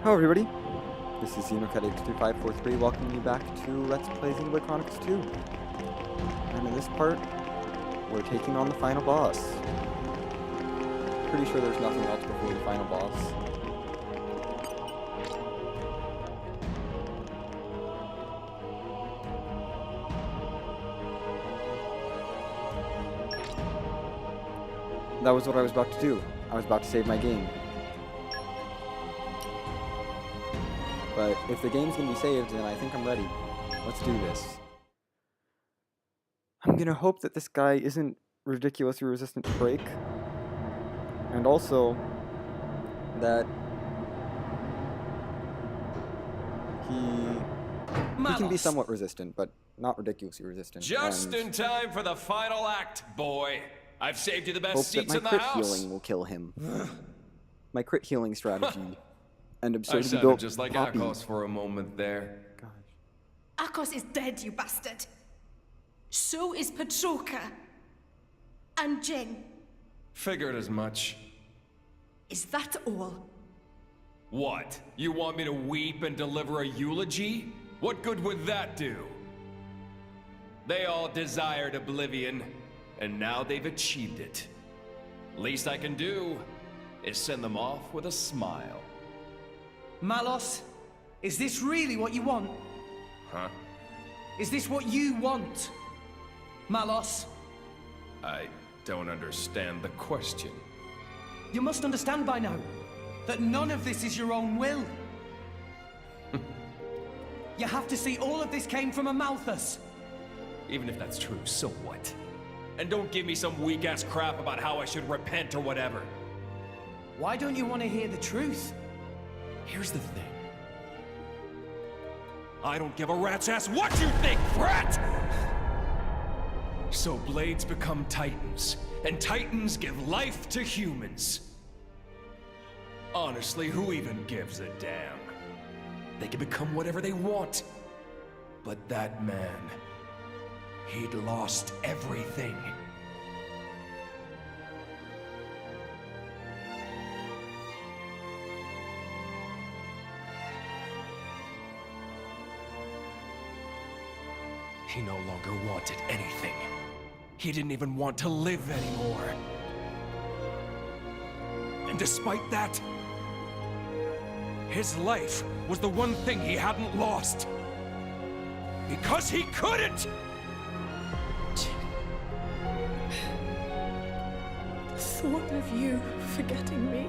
Hello everybody, this is Xenoblade2543 welcoming you back to Let's Play Xenoblade Chronicles 2. And in this part, we're taking on the final boss. Pretty sure there's nothing else before the final boss. That was what I was about to do. I was about to save my game. But if the game's gonna be saved, then I think I'm ready. Let's do this. I'm gonna hope that this guy isn't ridiculously resistant to break. And also, that he can be somewhat resistant, but not ridiculously resistant. Just in time for the final act, boy. I've saved you the best Hope seats that in my the crit house. healing will kill him. My crit healing strategy and I absurdity sounded built just like Poppy. Akos for a moment there. Gosh. Akos is dead, you bastard. So is Petroka. And Jin. Figured as much. Is that all? What? You want me to weep and deliver a eulogy? What good would that do? They all desired oblivion, and now they've achieved it. Least I can do is send them off with a smile. Malos, is this really what you want? Huh? Is this what you want? Malos, I don't understand the question. you must understand by now that none of this is your own will. You have to see all of this came from a Malthus. Even if that's true, so what? And don't give me some weak-ass crap about how I should repent or whatever. Why don't you want to hear the truth? Here's the thing. I don't give a rat's ass what you think, brat! So blades become titans, and titans give life to humans. Honestly, who even gives a damn? They can become whatever they want. But that man, he'd lost everything. He no longer wanted anything. He didn't even want to live anymore. And despite that, his life was the one thing he hadn't lost. Because he couldn't! The thought of you forgetting me,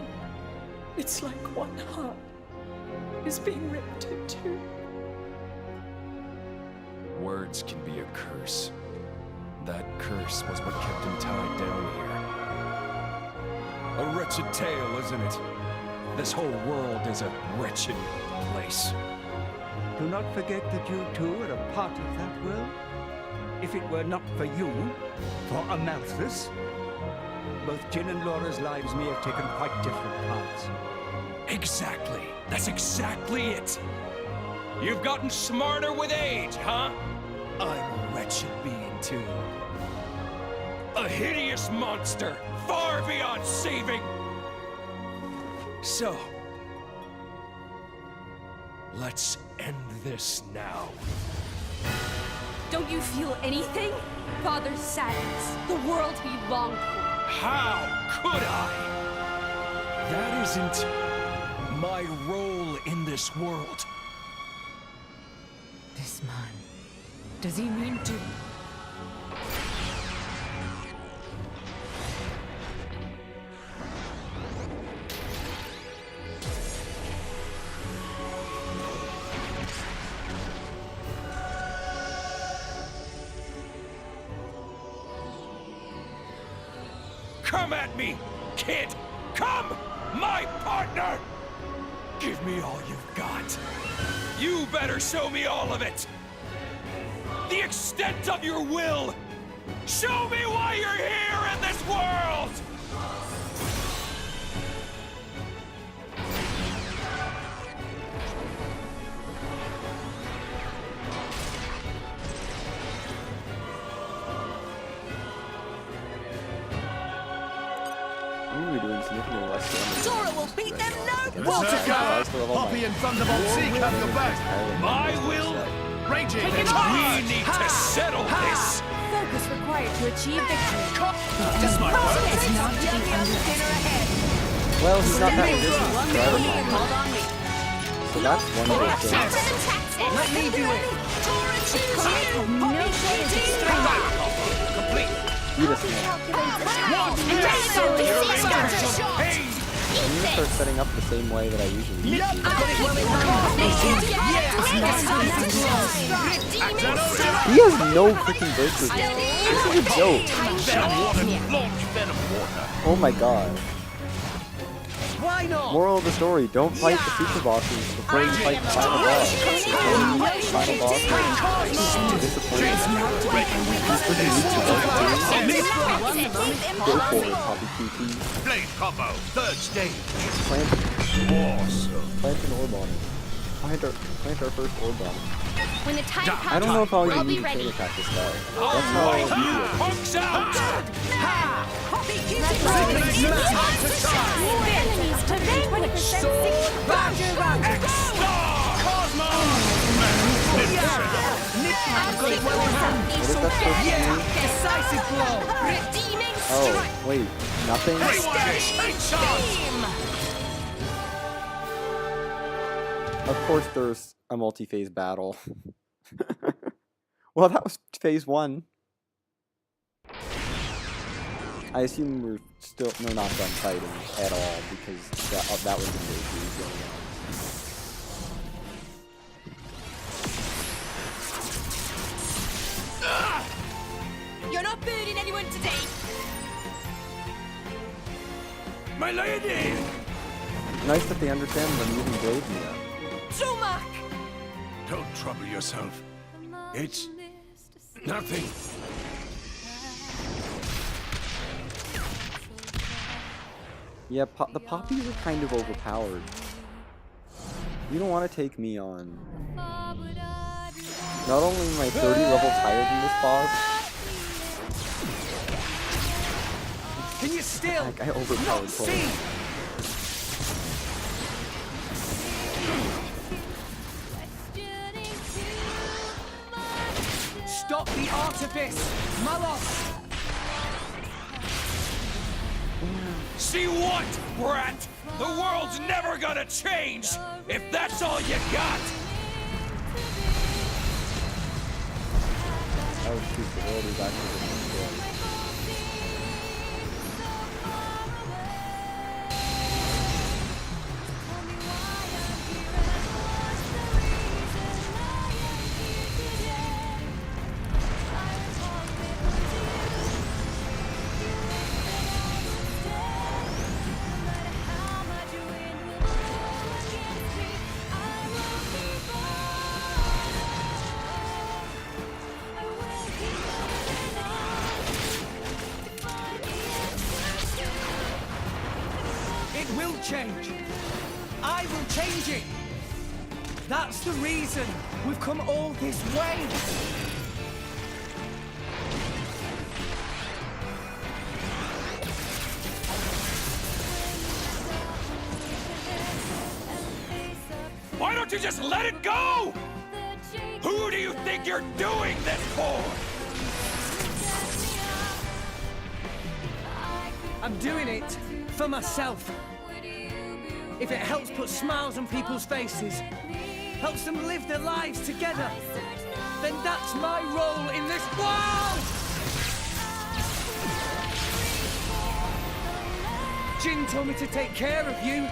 it's like one heart is being ripped in two. Words can be a curse. That curse was what kept him tied down here. A wretched tale, isn't it? This whole world is a wretched place. Do not forget that you too are a part of that world. If it were not for you, for Amalthus, both Jin and Laura's lives may have taken quite different paths. Exactly. That's exactly it. You've gotten smarter with age, huh? I'm a wretched being, too. A hideous monster, far beyond saving. So, let's end this now. Don't you feel anything? Father's sadness, the world he longed for. How could I? That isn't my role in this world. This man, does he mean to... Come at me, kid! Come! My partner! Give me all you've got. You better show me all of it! The extent of your will! Show me why you're here in this world! I'm gonna be doing significantly less damage. Sora will beat them no Water more! of all Poppy my... and Thunderbolt Seek have your back. My will. Raging. We need to settle this. Focus required to achieve victory. This might work. Well, he's not that good. Hold on me. So that's one good thing. Let me do it. No shortage of strength. Complete. Eat us now. I'm gonna start setting up the same way that I usually do. He has no freaking breakthrough. This is a joke. Oh my god. Why not? Moral of the story, don't fight the super bosses before you fight the final boss. Final boss is disappointing. He's pretty weak to both teams. Go for it, Poppy QT. Blade combo. Third stage. Plant Awesome. an orb on him. Plant our first orb on him. When the time comes, I don't know if I'll we'll even be need to ready. kill attack this guy. All That's how right, easy it is. punks out. Enemies to 20% What is that supposed to mean? Decisive blow. Oh, wait, nothing? Of course there's a multi-phase battle. Well, that was phase 1. I assume we're still not done fighting at all because that was the phase 2 going on. You're not burning anyone today. My lady. Nice that they understand that I'm using Blade now. Dromak! Don't trouble yourself. It's nothing. Yeah, the poppies are kind of overpowered. You don't want to take me on. Not only am I 30 levels higher than this boss, Can you still like I overpowered not Cole. see? Stop the artifice, Malos! See what, brat? The world's never gonna change if that's all you got. That was true. The world is actually destroyed. It will change. I will change it. That's the reason we've come all this way. Why don't you just let it go? Who do you think you're doing this for? I'm doing it for myself. If it helps put smiles on people's faces, helps them live their lives together, then that's my role in this world! Jin told me to take care of you.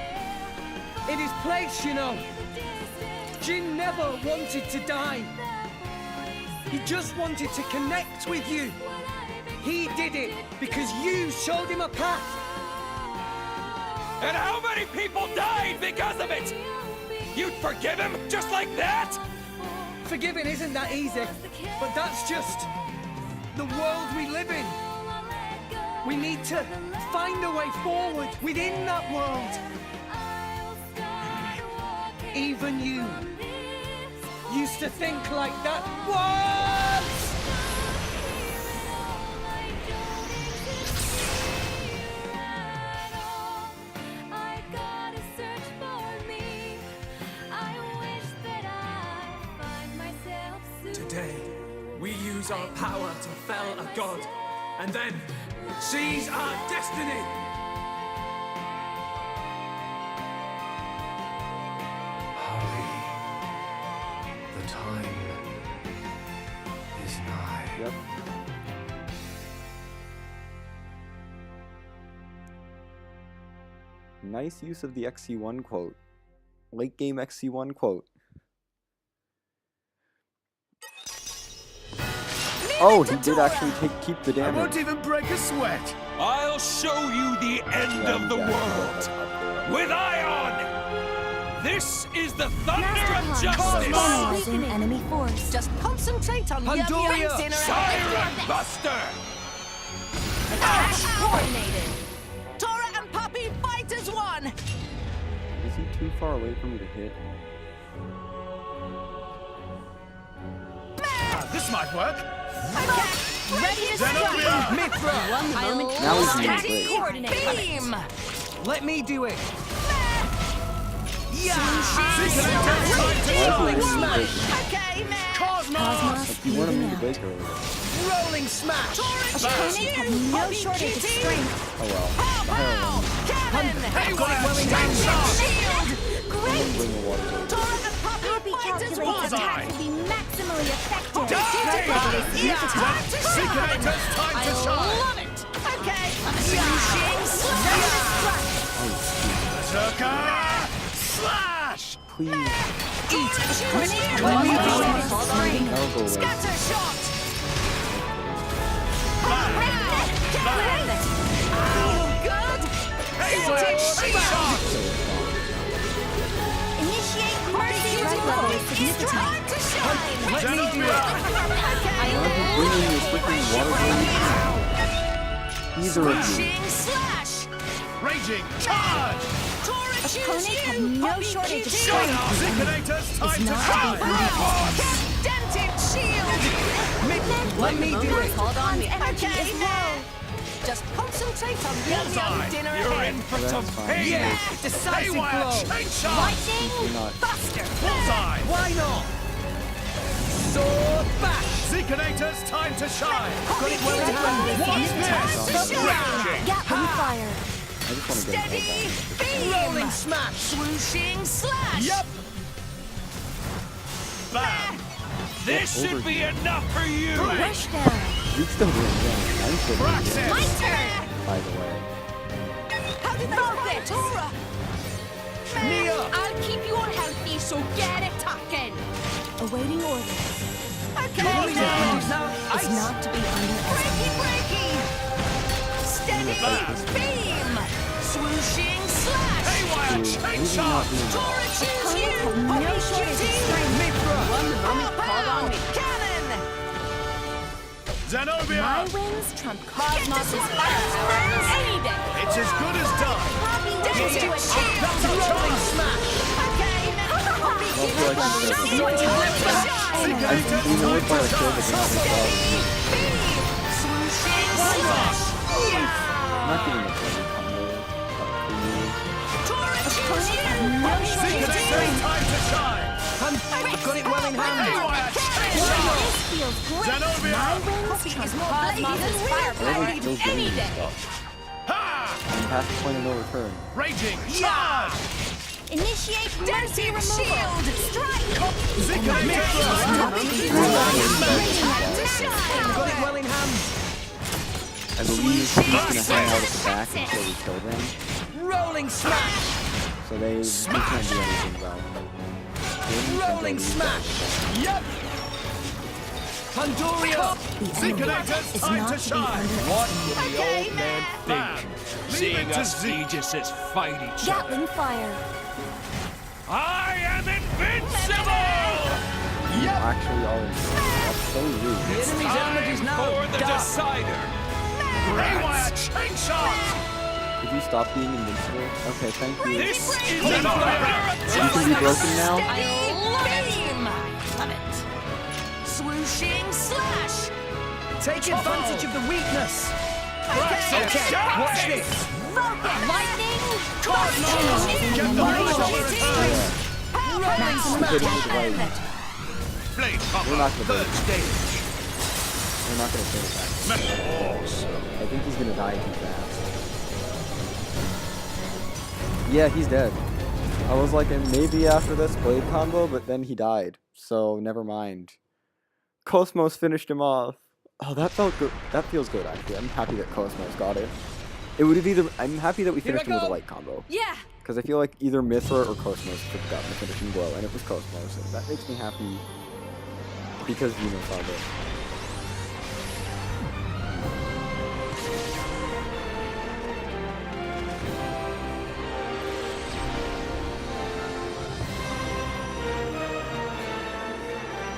In his place, you know. Jin never wanted to die. He just wanted to connect with you. He did it because you showed him a path. And how many people died because of it? You'd forgive him just like that? Forgiving isn't that easy, but that's just the world we live in. We need to find a way forward within that world. Even you used to think like that once! day, we use our power to fell a god, and then seize our destiny! Hurry. The time is nigh. Yep. Nice use of the XC1 quote. Late game XC1 quote. Oh, he did actually keep the I damage. won't even break a sweat. I'll show you the end of the world. With Aion! This is the thunder of justice! Weaken enemy force. Just concentrate on Pandoria! Siren Buster! Coordinated. Tora and Puppy fight as one. Is he too far away for me to hit? This might work. Ready to Zenobia! strike. Mithra! One moment. Now he's Steady. doing great. Coordinated. Beam. Let me do it! Why is he Rolling using smash! Breaker? Okay, man. Cosmos! Like, you wanted me to break earlier. Rolling smash! Opponents have no shortage of strength. Oh well. Pow! Cannon. Got it well in hand. Shield. Great. Bring the water to it. Tora and Puppy Happy fight as calculates one. attack will be maximally effective. Seekinator's time to shine! Love it. Okay. Slashing slash. Berserker! Slash! Please. One That'll go away. Scatter shot. Good. Initiate mercy removal. It's time to shine. Let me do it! Why are you bringing your freaking water blade? Either of you. Slashing slash. Raging charge! Tora Opponents choose have you. no Puppy shortage of choose strength. you. Seekinator's time to not shine! Dented shield. Let me do it! Hold on. Energy Okay, is now. low. Just concentrate on the Bullseye. dinner You're ahead. in for That's some fine. pain! Yeah! Decisive Haywire blow! chain shot! Lightning. You're not. Buster. Bullseye! Why not? Sword back! Seekinator's time to shine! Got it well in hand! What's this? Raging! Gatling fire. I just want to get Steady. it Beam. Rolling smash! Swooshing slash. Yep! Bam! This should be enough for you! Rush down. You still doing damage. I'm still doing Praxis! damage, turn. by the way. How did they fight Tora? Nia! I'll keep you all healthy, so get it talking. Awaiting orders. Okay. Rolling damage is now Is ice! not to be underestimated. Breaky. Steady. Beam. Swooshing slash. Haywire chain Maybe shot! not doing that. Tora choose you. Opponents have no Puppy shortage of choose you. strength. Mithra! Pow. Cannon. Zenobia! My wings trump Cosmos' Any day. It's as good as done! Dented shield. Rolling smash! Okay. Puppy Well, I feel like I'm choose still you. doing Time to shine. Seekinator's You know time what, to I feel shine! like I'm Steady. Beam. Swooshing slash. I'm not getting the play combo. Tora choose you. no Puppy shortage of choose you. Seekinator's time to shine! I've got it well in hand! Haywire chain shot! This feels great. Zenobia! My wings trump Cosmos' firepower Whatever kills the any enemy day. stuff. Ha! And past the point of no return. Raging charge! Initiate mercy Dented removal. shield. Strike. Seekinator's Time to shine. Got it well in hand! I believe he's just gonna hang out at the back until we kill them. Rolling smash! So they can't do anything about it. Rolling smash! Yep! Pandoria! The enemy Seekinator's is time not to to be shine! underestimated. What will the old man Bam! think? Leave Seeing it to us Zeke! Aegises fight each other. Gatling fire. I am invincible! Yep! Actually, that's so rude. The enemy's element is Time now for the dark. decider. Haywire chain shot! Could you stop being invincible? Okay, thank you. This is Zenobia! the thunder of You can be justice. broken now? Beam. Love it. Swooshing slash. Take advantage of the weakness! Praxis! Okay, watch this! Lightning. Get the Rolling ball smash! return! Rolling Get it smash! right. Blade We're not Copper, gonna third break. stage. We're not gonna turn attack. Awesome. I think he's gonna die too fast. Yeah, he's dead. I was like, and maybe after this blade combo, but then he died. So never mind. Cosmos finished him off. Oh, that felt good. That feels good actually. I'm happy that Cosmos got it. It would have either. I'm happy that we Here I finished him with a go. light combo. Yeah. Because I feel like either Mithra or Cosmos could have gotten the finishing blow, and it was Cosmos. And that makes me happy because Venus saw this.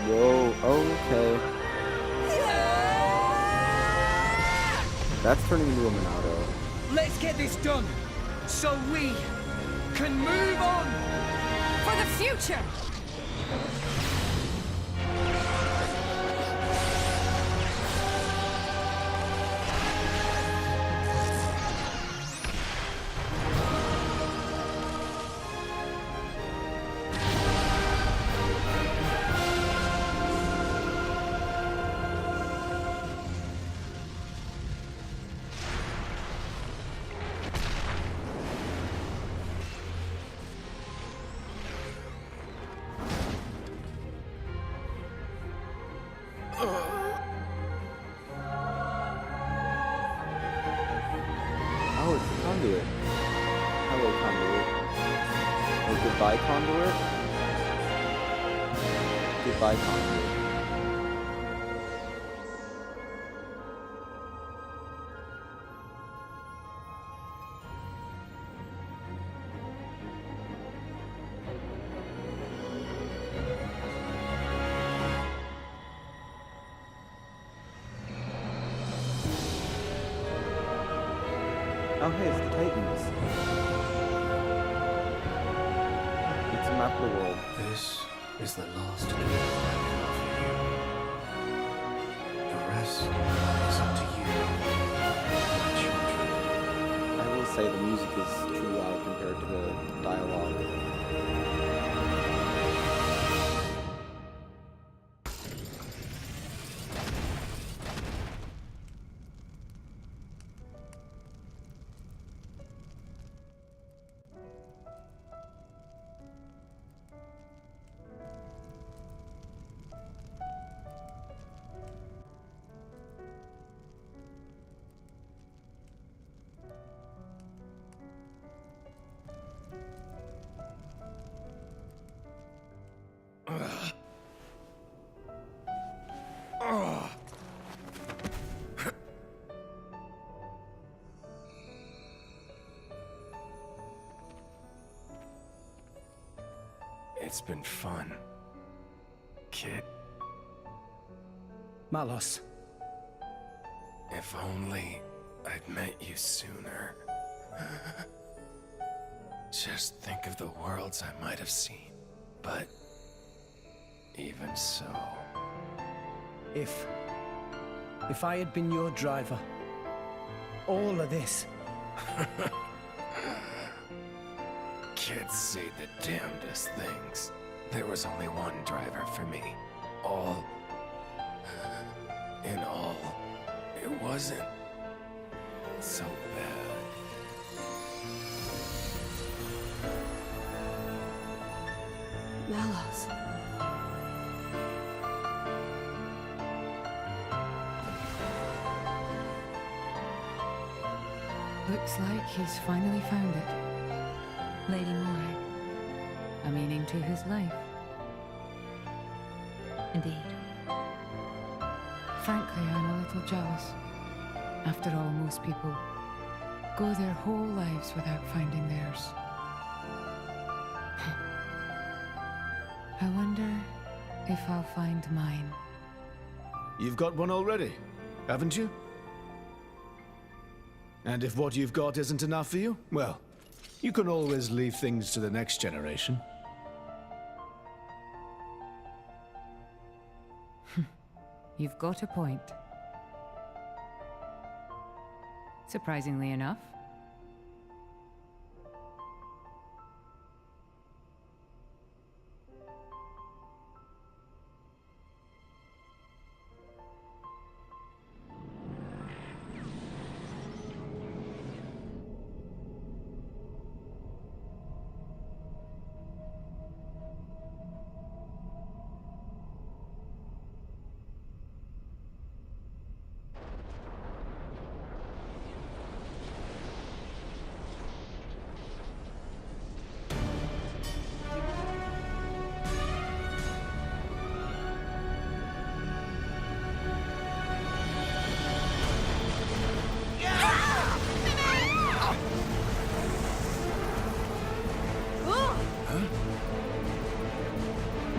Whoa, okay. That's turning into a Monado. Let's get this done, so we can move on. For the future. Oh, it's the conduit. Hello, conduit. Or goodbye, conduit? Goodbye, conduit. Oh, hey, it's the Titans. It's a map of the world. This is the last gift I can offer you. The rest is up to you, my children. I will say the music is too loud compared to the dialogue. It's been fun, kid. Malos, If only I'd met you sooner. Just think of the worlds I might have seen. But even so, if I had been your driver, all of this, kids say the damnedest things. There was only one driver for me. All in all, it wasn't so bad. Malos. Looks like he's finally found it. Lady Moray. A meaning to his life. Indeed. Frankly, I'm a little jealous. After all, most people go their whole lives without finding theirs. I wonder if I'll find mine. You've got one already, haven't you? And if what you've got isn't enough for you, well, you can always leave things to the next generation. You've got a point. Surprisingly enough.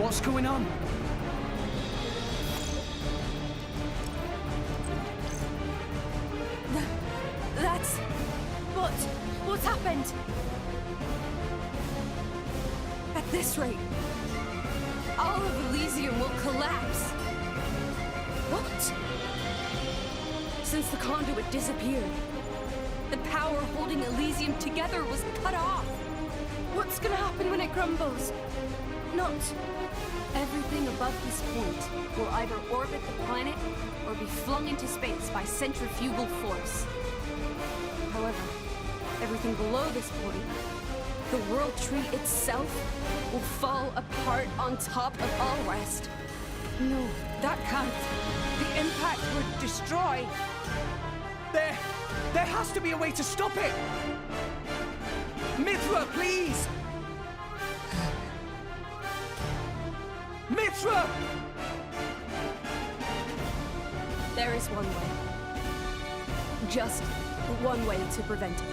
What's going on? That's... What's happened? At this rate, all of Elysium will collapse. What? Since the conduit disappeared, the power holding Elysium together was cut off. What's gonna happen when it crumbles? Not everything above this point will either orbit the planet or be flung into space by centrifugal force. However, everything below this point, the World Tree itself, will fall apart on top of all rest. No, that can't. The impact would destroy. There has to be a way to stop it. Mithra, please! Mithra! There is one way. Just one way to prevent it.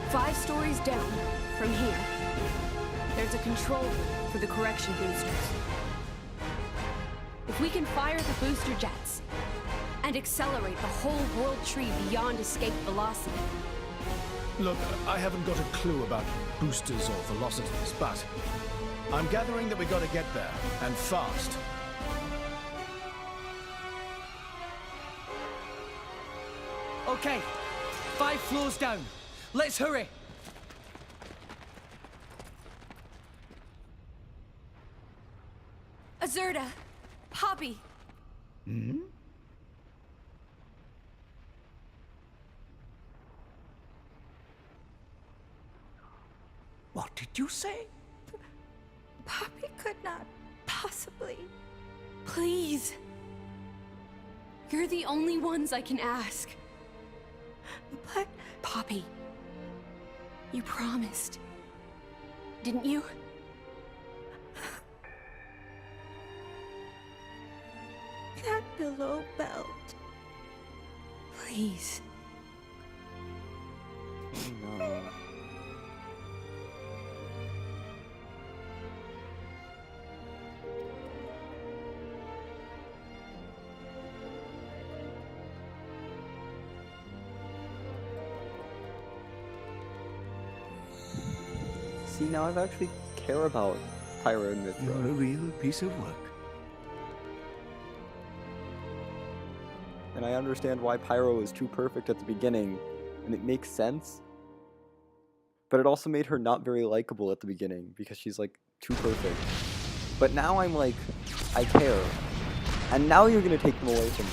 5 stories down from here, there's a control room for the correction boosters. If we can fire the booster jets and accelerate the whole World Tree beyond escape velocity. Look, I haven't got a clue about boosters or velocities, but I'm gathering that we gotta get there, and fast. Okay, 5 floors down. Let's hurry. Azurda! Poppy! Hmm? What did you say? Poppy could not possibly. Please. You're the only ones I can ask. But... Poppy. You promised. Didn't you? That below belt. Please. No. See, now I actually care about Pyro and Mithra. You're a real piece of work. And I understand why Pyro was too perfect at the beginning, and it makes sense. But it also made her not very likable at the beginning, because she's like, too perfect. But now I'm like, I care. And now you're gonna take them away from me.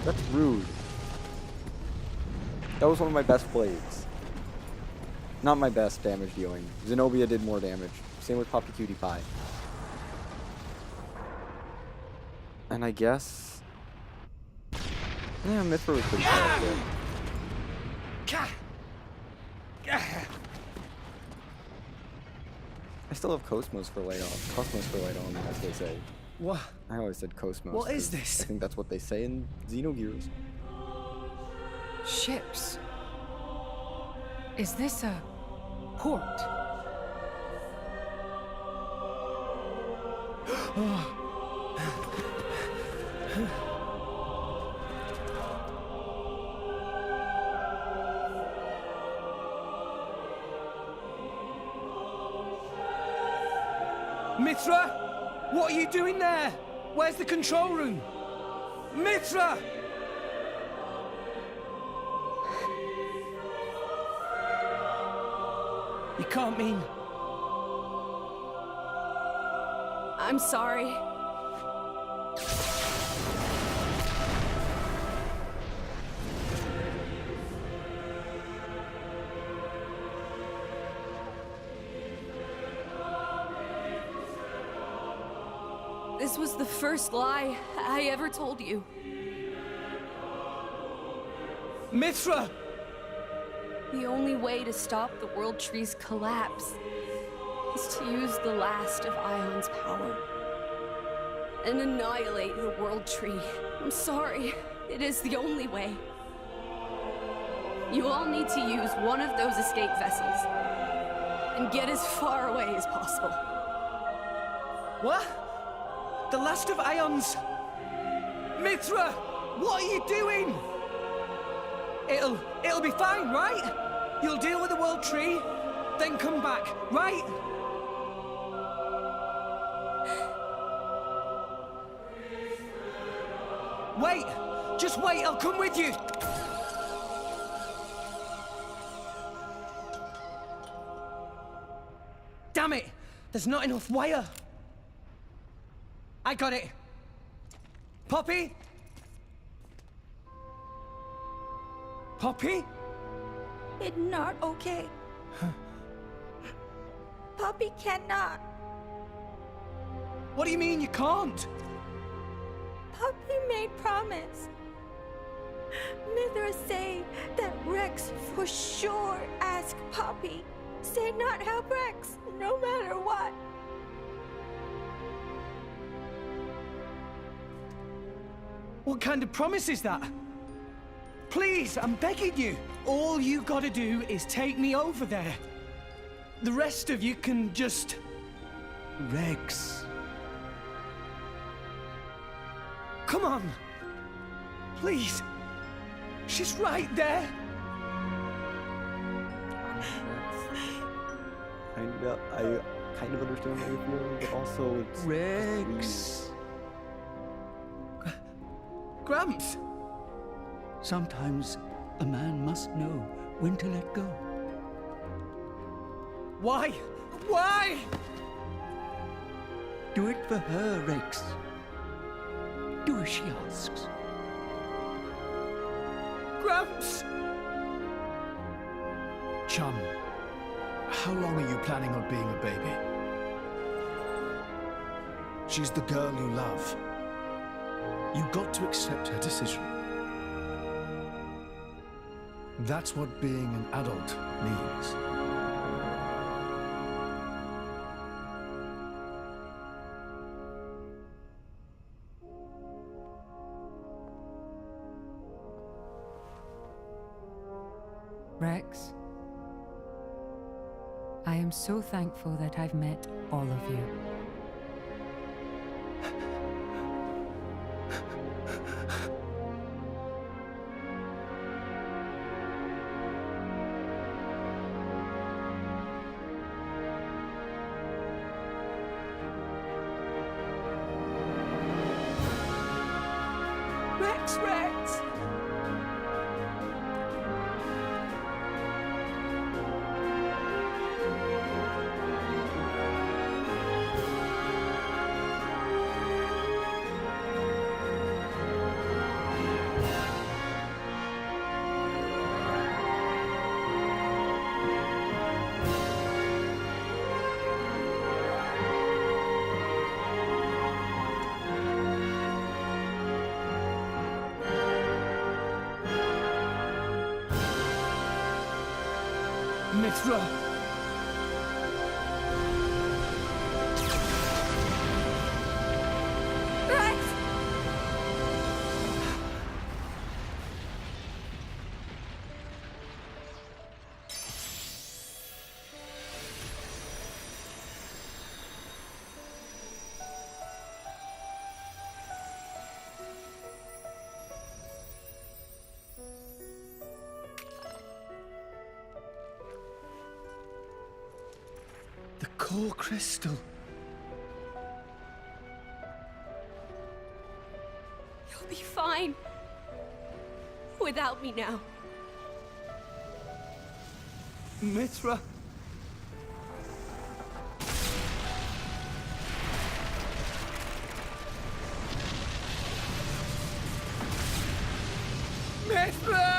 That's rude. That was one of my best blades. Not my best damage dealing. Zenobia did more damage. Same with Poppy Cutie Pie. And I guess... yeah, Mithra was pretty powerful. I still have Cosmos for light on, as they say. What? I always said Cosmos. What is this? I think that's what they say in Xenogears. Ships. Is this a port? Mithra! What are you doing there? Where's the control room? Mithra! You can't mean... I'm sorry. This was the first lie I ever told you. Mithra! The only way to stop the World Tree's collapse is to use the last of Aion's power and annihilate the World Tree. I'm sorry. It is the only way. You all need to use one of those escape vessels and get as far away as possible. What? The last of Aion's... Mithra! What are you doing? It'll be fine, right? You'll deal with the world tree, then come back, right? Wait! Just wait, I'll come with you! Damn it! There's not enough wire! I got it! Poppy? Poppy? It's not okay. Poppy cannot. What do you mean you can't? Poppy made promise. Mithra say that Rex for sure ask Poppy. Say not help Rex, no matter what. What kind of promise is that? Please, I'm begging you. All you gotta do is take me over there. The rest of you can just... Rex. Come on. Please. She's right there. I kind of understand what you're feeling, but also it's... Rex. Gramps. Sometimes a man must know when to let go. Why? Why? Do it for her, Rex. Do as she asks. Gramps! Chum, how long are you planning on being a baby? She's the girl you love. You got to accept her decision. That's what being an adult means. Rex, I am so thankful that I've met all of you. Rex! Mithra! Rex! The core crystal. You'll be fine. Without me now. Mithra. Mithra!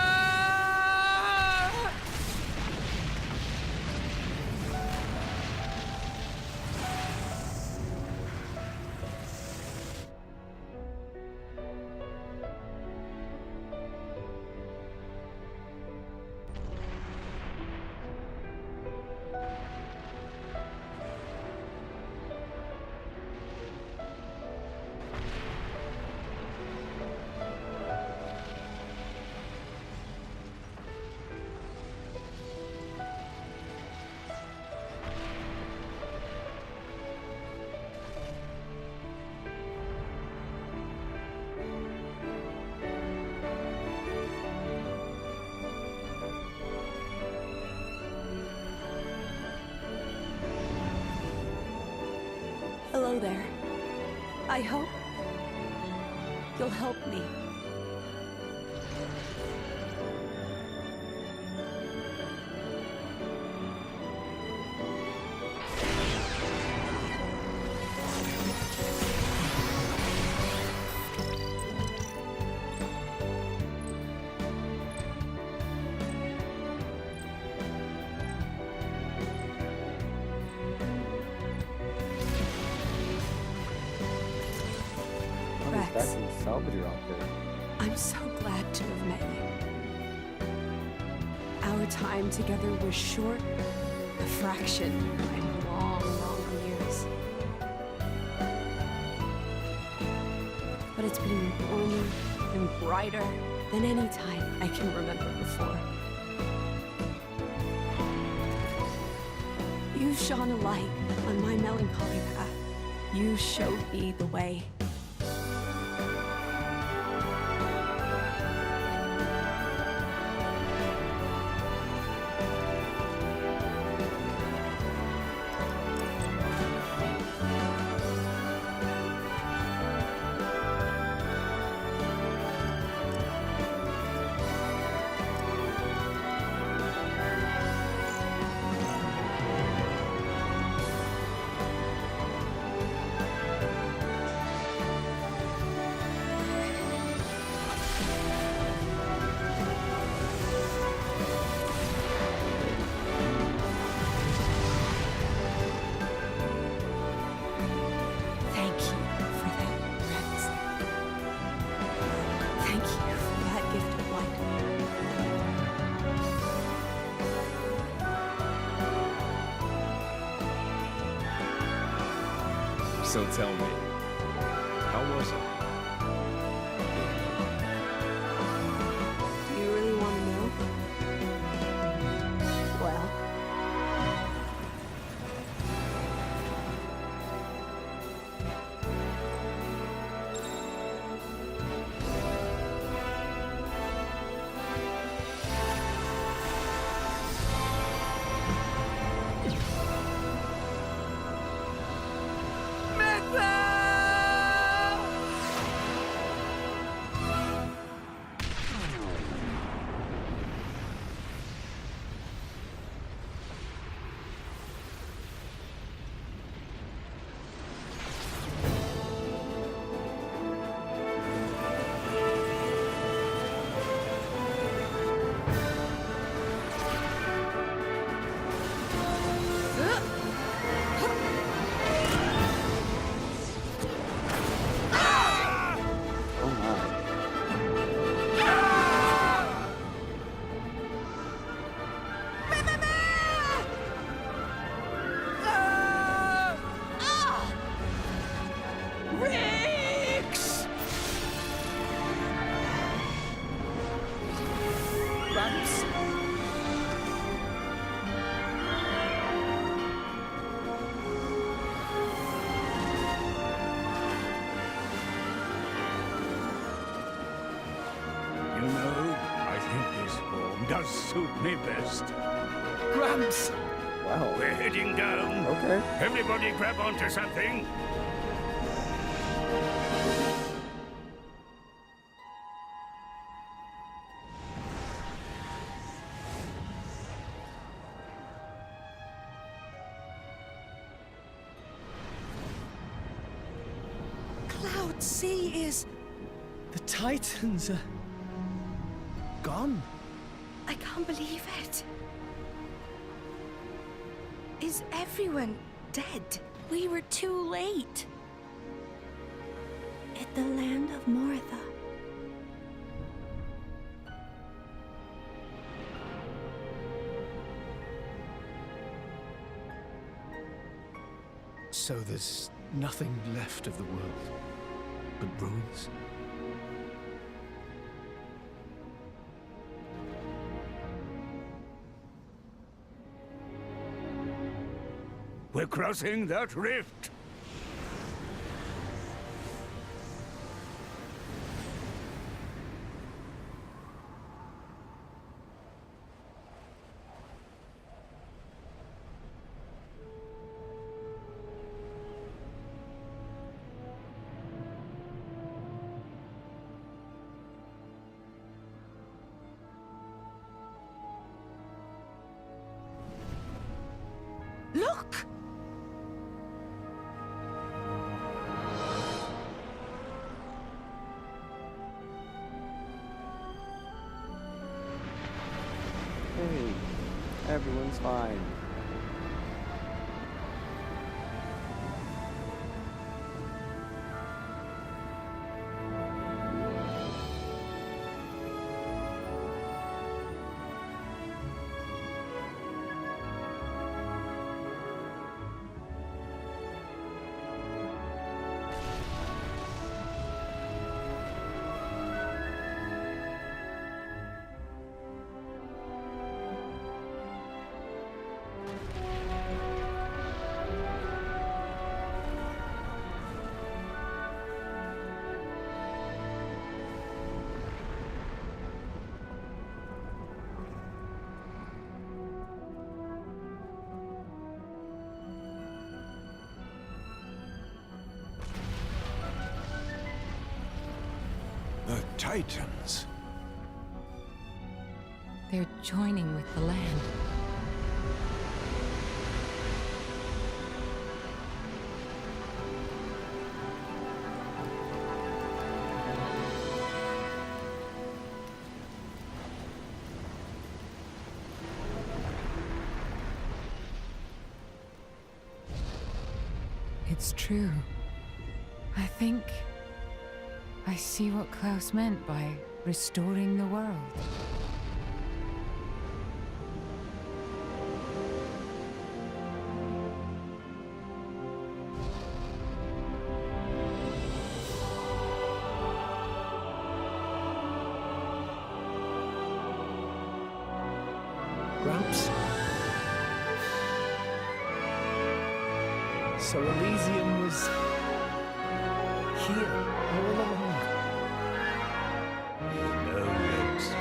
Hello there. I hope you'll help me. That's some salvager out there. I'm so glad to have met you. Our time together was short, a fraction in long, long years. But it's been warmer and brighter than any time I can remember before. You shone a light on my melancholy path. You showed me the way. So tell me, how was it? Do you really want to know? Well, You know, I think this form does suit me best. Gramps! Wow. We're heading down. Okay. Everybody grab onto something. Cloud Sea is... The Titans are... gone. I can't believe it. Is everyone dead? We were too late. At the land of Mortha. So there's nothing left of the world but ruins? We're crossing that rift. Look! Hey, everyone's fine. The Titans. They're joining with the land. It's true. I think I see what Klaus meant by restoring the world. Gramps? So Elysium was here all along. No, Rex.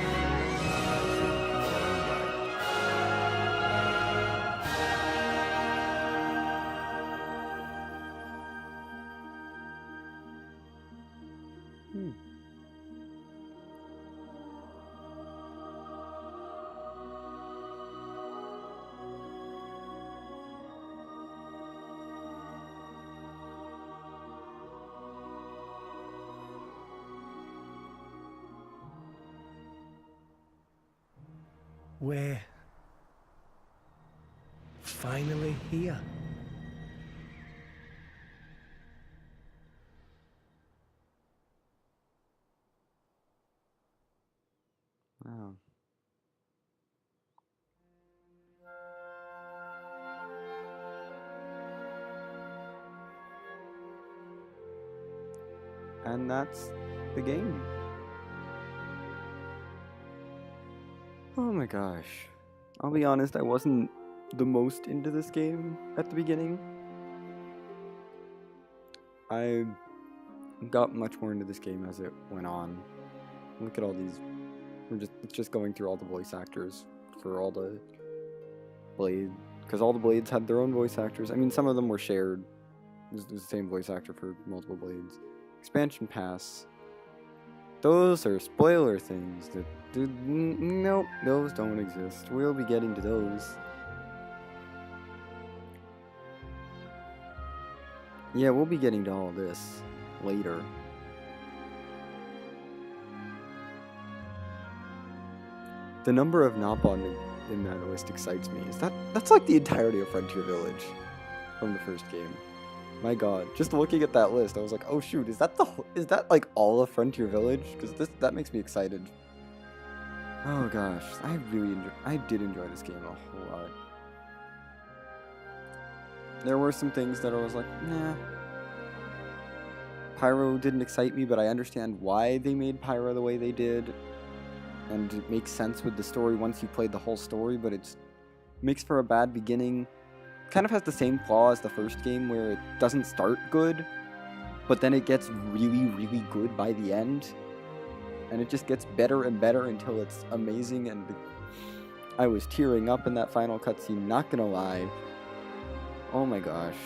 We're finally here. Wow. And that's the game. Oh my gosh. I'll be honest, I wasn't the most into this game at the beginning. I got much more into this game as it went on. Look at all these. It's just going through all the voice actors for all the blades, because all the blades had their own voice actors. I mean, some of them were shared. There's the same voice actor for multiple blades. Expansion pass. Those are spoiler things. Nope, those don't exist. We'll be getting to those. Yeah, we'll be getting to all this later. The number of Nabon in that list excites me. That's like the entirety of Frontier Village from the first game. My god, just looking at that list, I was like, oh shoot, is that like all of Frontier Village? Because that makes me excited. Oh gosh, I did enjoy this game a whole lot. There were some things that I was like, nah. Pyro didn't excite me, but I understand why they made Pyro the way they did. And it makes sense with the story once you played the whole story, but it makes for a bad beginning. Kind of has the same flaw as the first game, where it doesn't start good, but then it gets really, really good by the end. And it just gets better and better until it's amazing, and I was tearing up in that final cutscene, not gonna lie. Oh my gosh.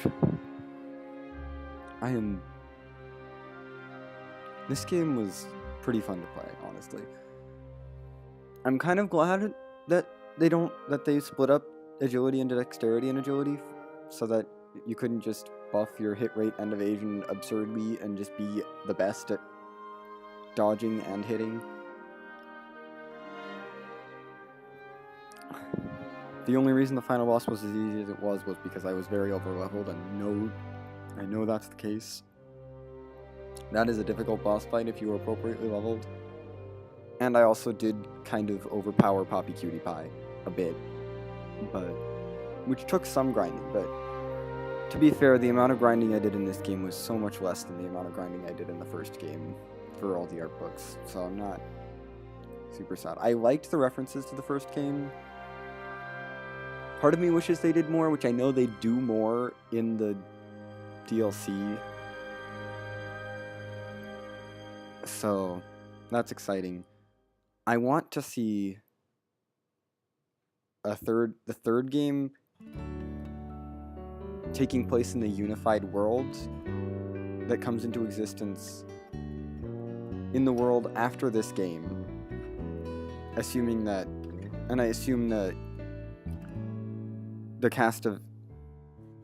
This game was pretty fun to play, honestly. I'm kind of glad that they split up agility into dexterity and agility so that you couldn't just buff your hit rate and evasion absurdly and just be the best at dodging and hitting. The only reason the final boss was as easy as it was because I was very overleveled, and I know that's the case. That is a difficult boss fight if you were appropriately leveled. And I also did kind of overpower Poppy Cutie Pie a bit, which took some grinding, but to be fair, the amount of grinding I did in this game was so much less than the amount of grinding I did in the first game for all the art books, so I'm not super sad. I liked the references to the first game. Part of me wishes they did more, which I know they do more in the DLC. So, that's exciting. I want to see the third game taking place in the unified world that comes into existence in the world after this game. Assuming that, and I assume that the cast of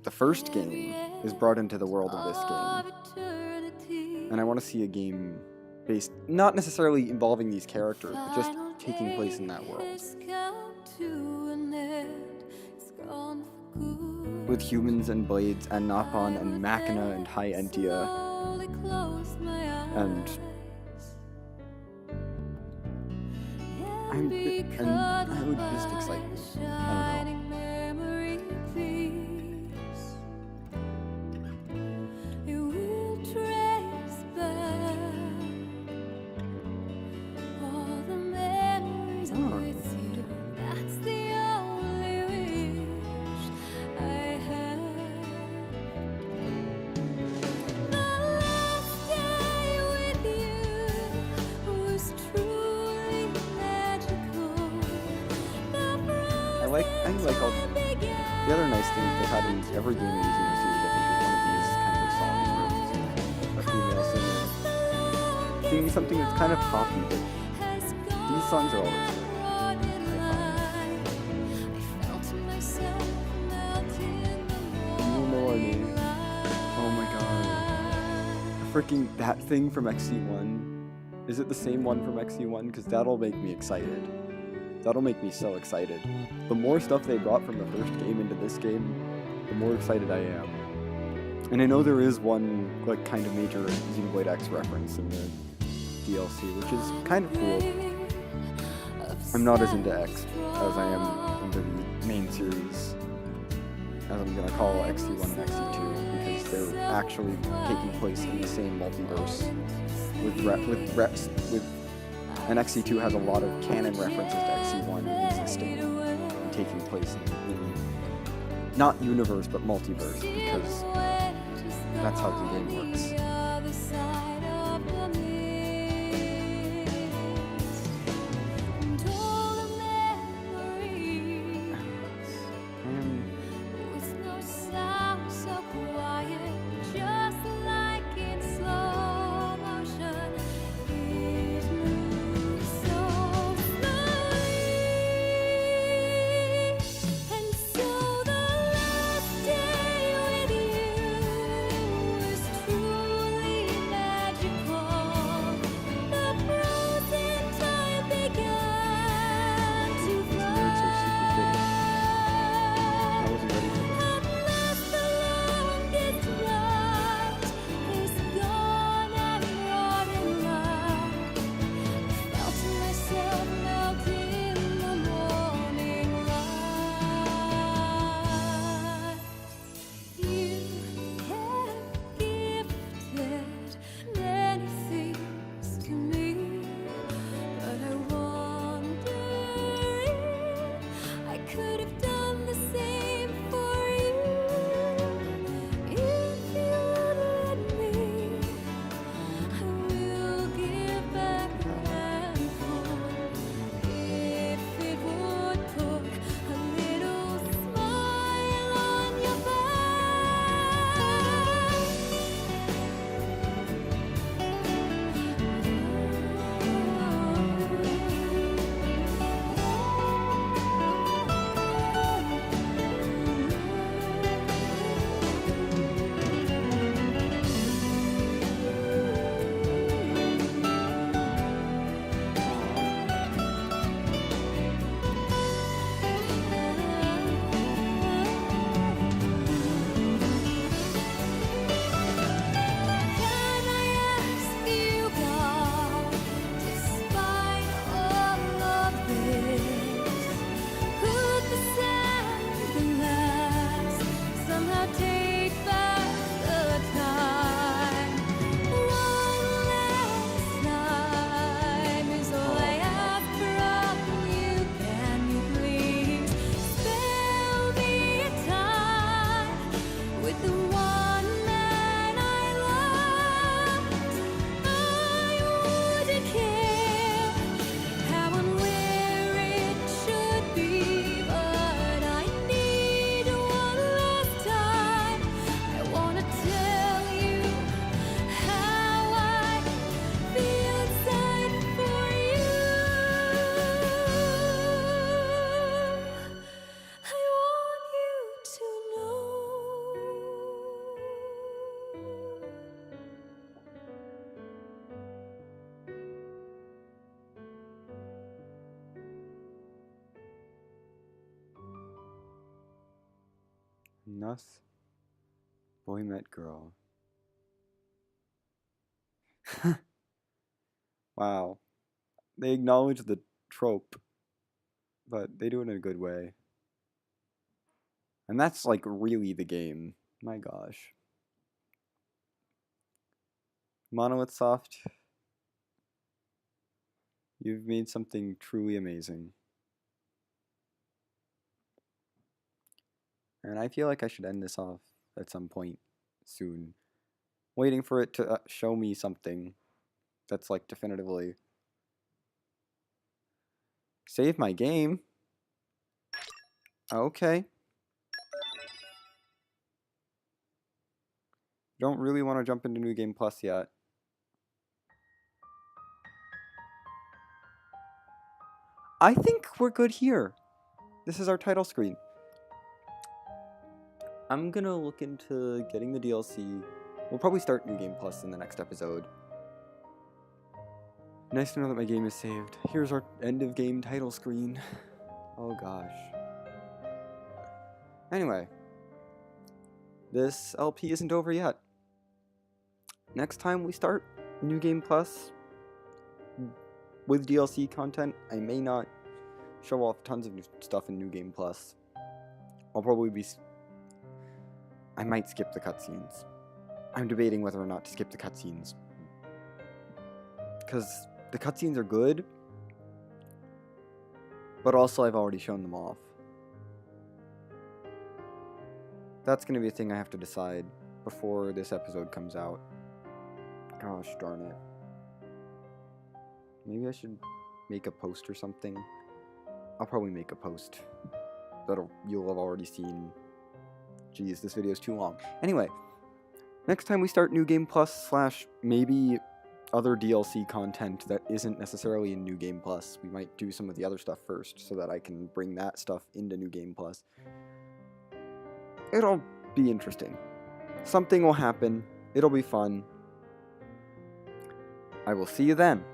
the first game is brought into the world of this game. And I want to see a game based, not necessarily involving these characters, but just taking place in that world. With humans and blades and Napon and Machina and High Entia. And that would just excite me. I don't know. I like all the other nice thing they had in every game in the Xeno series, I think, is one of these kind of songs where it's a female singer singing something that's kind of poppy, but these songs are always good. Oh my god. Freaking that thing from XC1. Is it the same one from XC1? Because that'll make me excited. That'll make me so excited. The more stuff they brought from the first game into this game, the more excited I am. And I know there is one, like, kind of major Xenoblade X reference in the DLC, which is kind of cool. I'm not as into X as I am into the main series, as I'm gonna call XC1 and XC2, because they're actually taking place in the same multiverse and XC2 has a lot of canon references to XC1 existing and taking place in not universe but multiverse, because that's how the game works. us. Boy met girl. Wow. They acknowledge the trope, but they do it in a good way. And that's like really the game. My gosh. Monolith Soft, you've made something truly amazing. And I feel like I should end this off at some point soon. Waiting for it to show me something that's like definitively save my game. Okay. Don't really want to jump into New Game Plus yet. I think we're good here. This is our title screen. I'm gonna look into getting the DLC. We'll probably start New Game Plus in the next episode. Nice to know that my game is saved. Here's our end of game title screen. Oh gosh. Anyway. This LP isn't over yet. Next time we start New Game Plus with DLC content, I may not show off tons of new stuff in New Game Plus. I'll probably be... I might skip the cutscenes. I'm debating whether or not to skip the cutscenes. Because the cutscenes are good, but also I've already shown them off. That's going to be a thing I have to decide before this episode comes out. Gosh darn it. Maybe I should make a post or something. I'll probably make a post that you'll have already seen. Jeez, this video is too long. Anyway, next time we start New Game Plus / maybe other DLC content that isn't necessarily in New Game Plus. We might do some of the other stuff first so that I can bring that stuff into New Game Plus. It'll be interesting. Something will happen. It'll be fun. I will see you then.